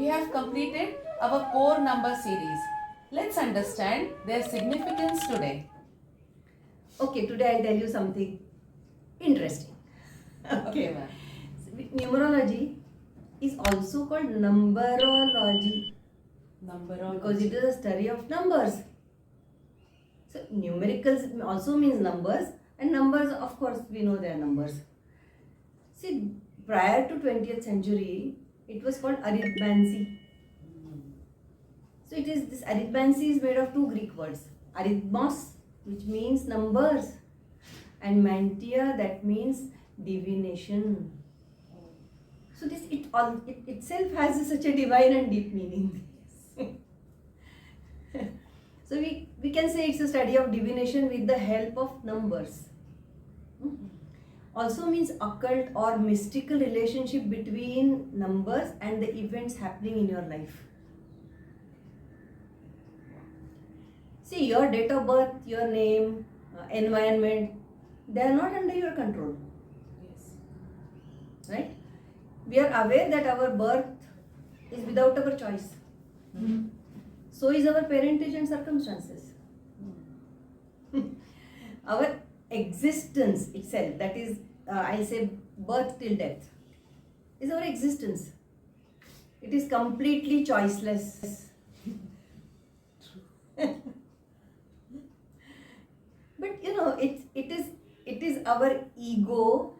we have completed our core number series. Let's understand their significance today. Okay, today I'll tell you something interesting. Okay, ma'am. Numerology is also called numberology because it is a study of numbers. So numericals also means numbers, and numbers, of course, we know they are numbers. See, prior to 20th century, it was called arithmancy. So it is, this arithmancy is made of two Greek words, arithmos, which means numbers, and mantia, that means divination. So this it itself has such a divine and deep meaning. So we can say it's a study of divination with the help of numbers. Also means occult or mystical relationship between numbers and the events happening in your life. See, your date of birth, your name, environment, they are not under your control. Yes. Right? We are aware that our birth is without our choice. So is our parentage and circumstances. Our existence itself, that is, I say birth till death, is our existence. It is completely choiceless. But you know, it is our ego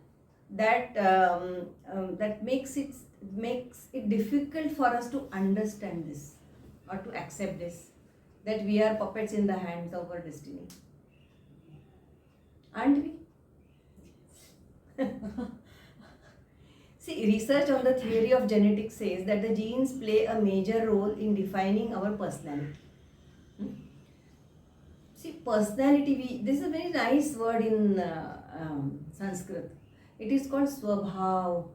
that that makes it difficult for us to understand this or to accept this, that we are puppets in the hands of our destiny. Aren't we? See, research on the theory of genetics says that the genes play a major role in defining our personality. See, personality, this is a very nice word in Sanskrit. It is called swabhav.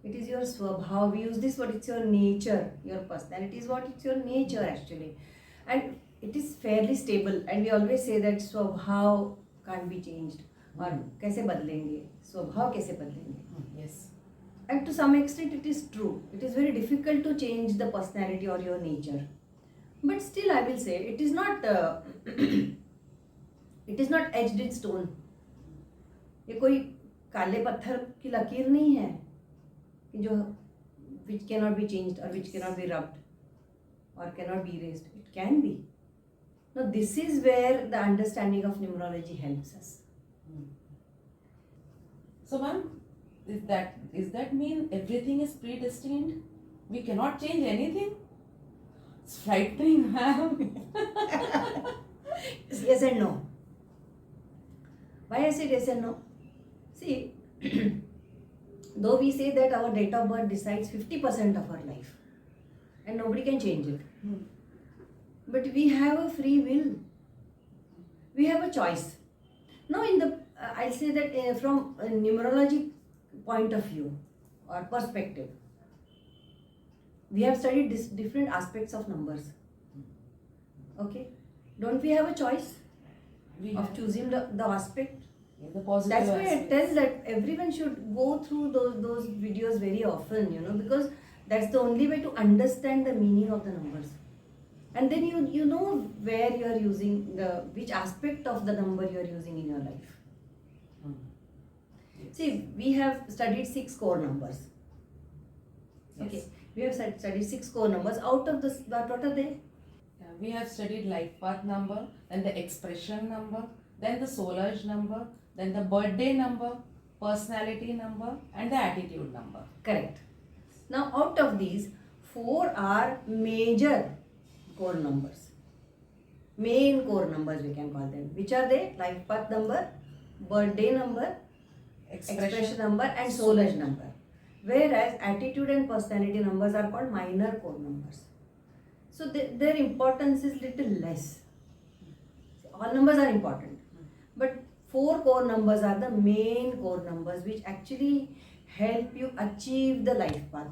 It is your swabhav. We use this word, it's your nature. Your personality is what? It's your nature actually. And it is fairly stable. And we always say that swabhav can't be changed. Or kaise badlenge? Swabhav kaise badlenge? Yes. And to some extent it is true. It is very difficult to change the personality or your nature. But still I will say it is not it is not etched in stone. ये कोई काले पत्थर की लकीर नहीं है कि जो which cannot be changed or which cannot be rubbed or cannot be erased. It can be. Now this is where the understanding of numerology helps us. So, ma'am, is that mean everything is predestined? We cannot change anything? It's frightening, ma'am. Yes and no. Why I said yes and no? See, though we say that our date of birth decides 50% of our life and nobody can change it. But we have a free will. We have a choice. Now in the, I'll say that from a numerology point of view or perspective, we have studied different aspects of numbers. Okay? Don't we have a choice of choosing the aspect? Yeah, the positive That's why aspects. I tell that everyone should go through those videos very often, you know, because that's the only way to understand the meaning of the numbers. And then you know where you are using which aspect of the number you are using in your life. Yes. See, we have studied 6 core numbers. Yes. Okay, we have studied 6 core numbers. Out of this, what are they? Yeah, we have studied life path number, then the expression number, then the solar number, then the birthday number, personality number, and the attitude number. Correct. Now, out of these, 4 are major core numbers. Main core numbers we can call them. Which are they? Life path number, birthday number, expression number, and solar number. Whereas attitude and personality numbers are called minor core numbers. So their importance is little less. All numbers are important, but 4 core numbers are the main core numbers which actually help you achieve the life path.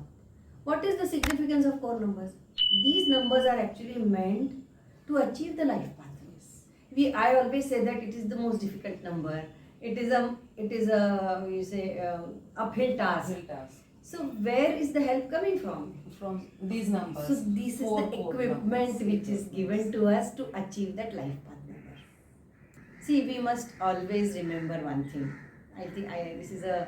What is the significance of core numbers? These numbers are actually meant to achieve the life path. I always say that it is the most difficult number. It is a uphill task. So where is the help coming from? From these numbers. So this is Four the code equipment numbers. which is given to us to achieve that life path number. See, we must always remember one thing. I think this is a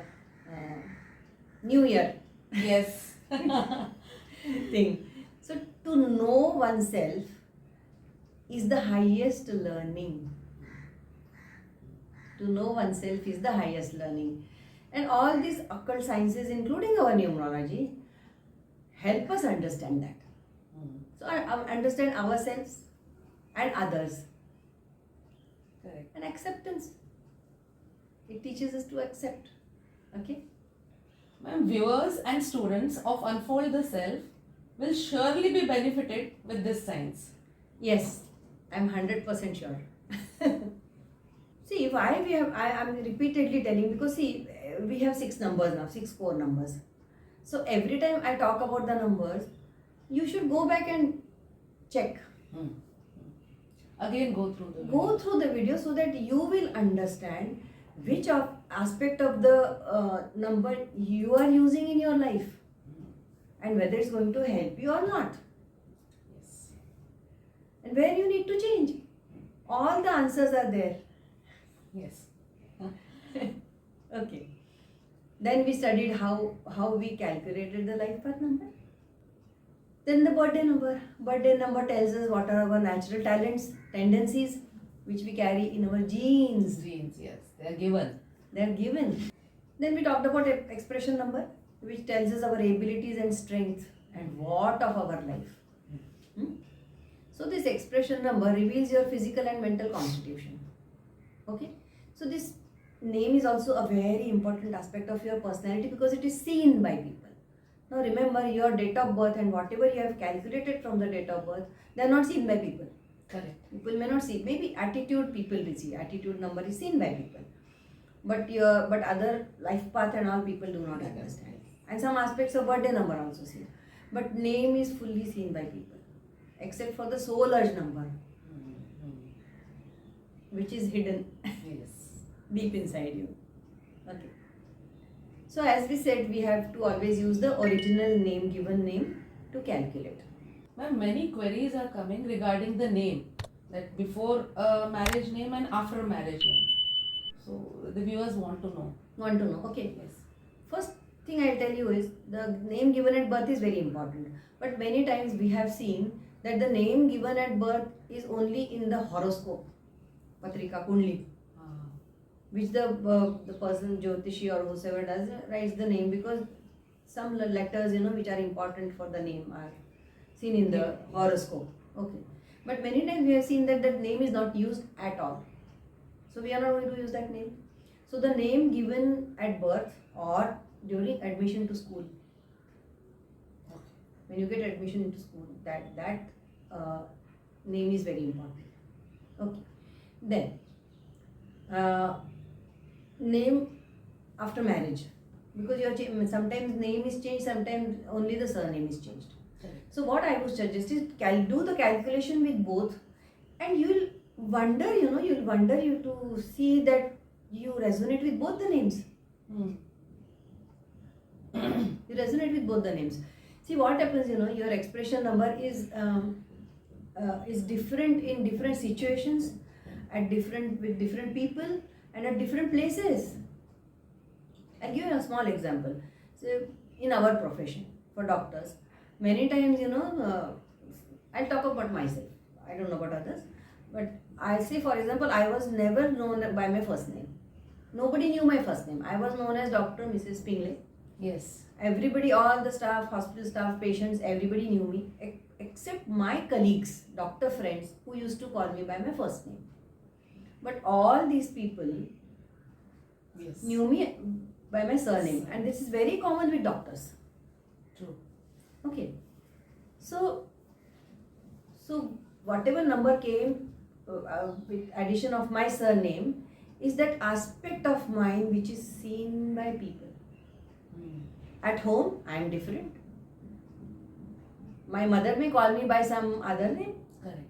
new year Yes. thing. So to know oneself is the highest learning. To know oneself is the highest learning. And all these occult sciences, including our numerology, help us understand that. So understand ourselves and others. Correct. And acceptance. It teaches us to accept. Okay? Ma'am, viewers and students of Unfold the Self will surely be benefited with this science. Yes, I'm 100% sure. See, why we have, I'm repeatedly telling, because see, we have 6 numbers now, 6 core numbers. So every time I talk about the numbers, you should go back and check. Again, go through the Go through the video so that you will understand which aspect of the number you are using in your life and whether it's going to help you or not. Yes. And where you need to change. All the answers are there. Yes. Okay. Then we studied how we calculated the life path number. Then the birthday number. Birthday number tells us what are our natural talents, tendencies, which we carry in our genes. Genes, yes. They are given. They are given. Then we talked about expression number, which tells us our abilities and strength and what of our life. So this expression number reveals your physical and mental constitution. Okay. So this name is also a very important aspect of your personality because it is seen by people. Now remember, your date of birth and whatever you have calculated from the date of birth, they are not seen by people. Correct. People may not see. Maybe attitude people will see. Attitude number is seen by people. But other life path and all people do not understand. And some aspects of birthday number also seen. But name is fully seen by people. Except for the soul urge number, which is hidden Yes. deep inside you. Okay. So as we said, we have to always use the original name, given name to calculate. Ma'am, many queries are coming regarding the name, that before marriage name and after marriage name. So the viewers want to know. Want to know? Okay. Yes. First thing I'll tell you is the name given at birth is very important. But many times we have seen that the name given at birth is only in the horoscope, Patrika, Kundli, which the person, Jyotishi or whoever does, writes the name because some letters, which are important for the name are seen in the horoscope. Okay. But many times we have seen that that name is not used at all. So we are not going to use that name. So the name given at birth or during admission to school. When you get admission into school, that name is very important. Okay. Then name after marriage, because sometimes name is changed, sometimes only the surname is changed. So what I would suggest is do the calculation with both, and you'll wonder, you to see that you resonate with both the names. You resonate with both the names. See what happens, your expression number is different in different situations, with different people and at different places. I'll give you a small example. So in our profession, for doctors, many times, I'll talk about myself. I don't know about others, but I'll say, for example, I was never known by my first name. Nobody knew my first name. I was known as Dr. Mrs. Pingle. Yes. Everybody, all the staff, hospital staff, patients, everybody knew me except my colleagues, doctor friends, who used to call me by my first name. But all these people knew me by my surname, and this is very common with doctors. True. Okay. So whatever number came with addition of my surname is that aspect of mine which is seen by people. At home, I am different. My mother may call me by some other name. Correct.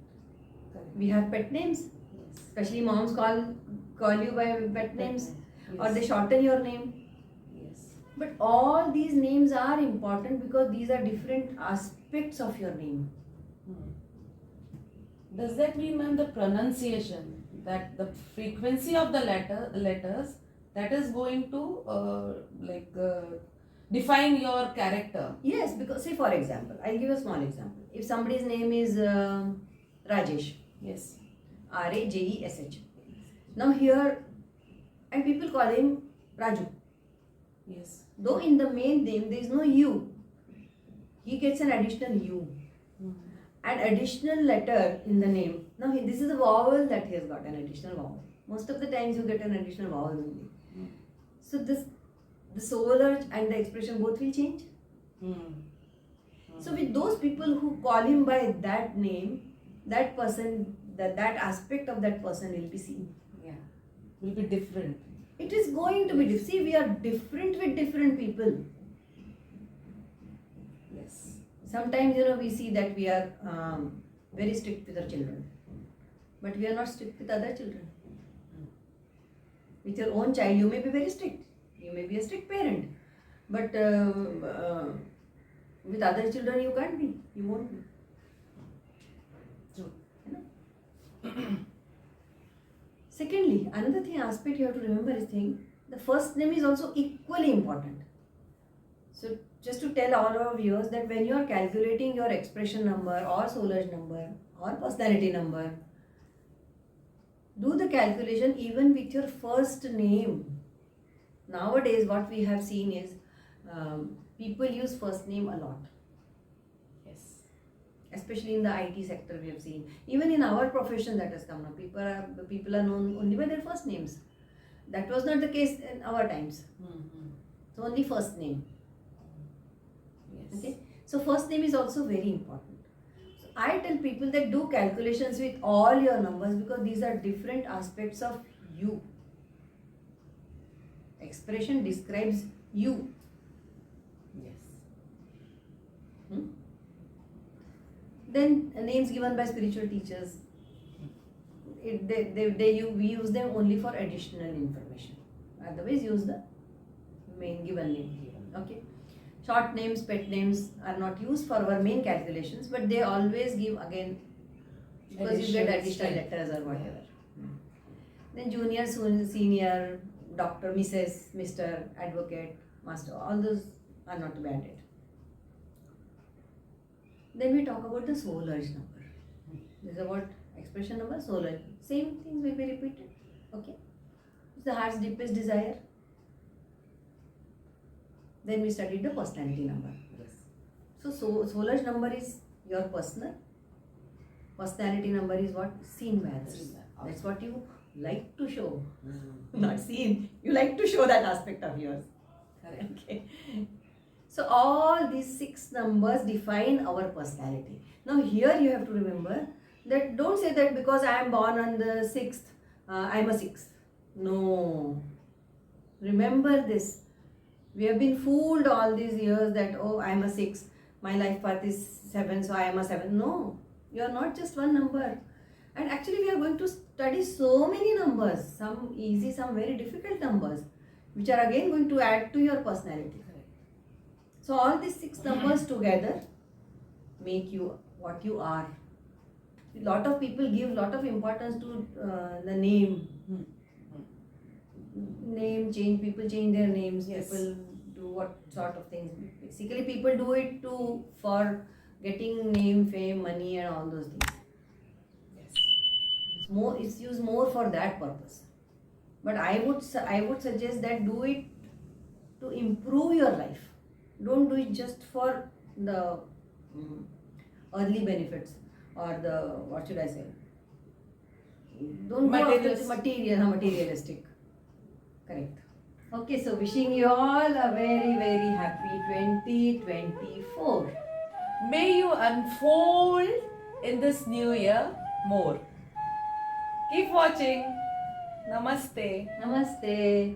We have pet names. Yes. Especially moms call you by pet names. Yes. Or they shorten your name. Yes. But all these names are important because these are different aspects of your name. Does that mean, ma'am, the pronunciation, that the frequency of the letters, that is going to define your character? Yes, because say for example, I'll give a small example. If somebody's name is Rajesh, Yes. Rajesh. Now here, and people call him Raju. Yes. Though in the main name there is no U, he gets an additional U. An additional letter in the name. Now this is a vowel that he has got, an additional vowel. Most of the times you get an additional vowel only. So the soul urge and the expression both will change. So with those people who call him by that name, that person, that aspect of that person will be seen. Yeah. Will be different. It is going to be different. See, we are different with different people. Yes. Sometimes, we see that we are very strict with our children. But we are not strict with other children. With your own child, you may be very strict. You may be a strict parent. But with other children, you can't be. You won't be. True. Secondly, another aspect you have to remember is the first name is also equally important. So just to tell all our viewers that when you are calculating your expression number or soul urge number or personality number, do the calculation even with your first name. Nowadays what we have seen is people use first name a lot. Yes. Especially in the IT sector we have seen. Even in our profession that has come now, people are known only by their first names. That was not the case in our times. So only first name. Yes. Okay. So first name is also very important. So I tell people that do calculations with all your numbers because these are different aspects of you. Expression describes you. Yes. Then names given by spiritual teachers. We use them only for additional information. Otherwise use the main given name. Okay. Short names, pet names are not used for our main calculations, but they always give again because you get additional letters or whatever. Then junior, senior, doctor, Mrs., Mr., advocate, master, all those are not to be added. Then we talk about the soul urge number. This is about expression number, soul urge. Same things will be repeated. Okay. It's the heart's deepest desire. Then we studied the personality number. Yes. So soul urge number is your personal. Personality number is what? Seen by others. That's what you like to show. Not seen. You like to show that aspect of yours. Correct. Okay. So all these 6 numbers define our personality. Now here you have to remember that don't say that because I am born on the 6th, I am a 6th. No. Remember this. We have been fooled all these years that, oh, I am a 6, my life path is 7, so I am a 7. No, you are not just one number. And actually we are going to study so many numbers, some easy, some very difficult numbers, which are again going to add to your personality. So all these 6 numbers together make you what you are. A lot of people give a lot of importance to the name. Name change, people change their names, Yes. people do what sort of things. Basically people do it for getting name, fame, money and all those things. Yes. It's used more for that purpose. But I would suggest that do it to improve your life. Don't do it just for the earthly benefits or the, what should I say? Don't go after the materialistic. Correct. Okay, so wishing you all a very, very happy 2024. May you unfold in this new year more. Keep watching. Namaste. Namaste.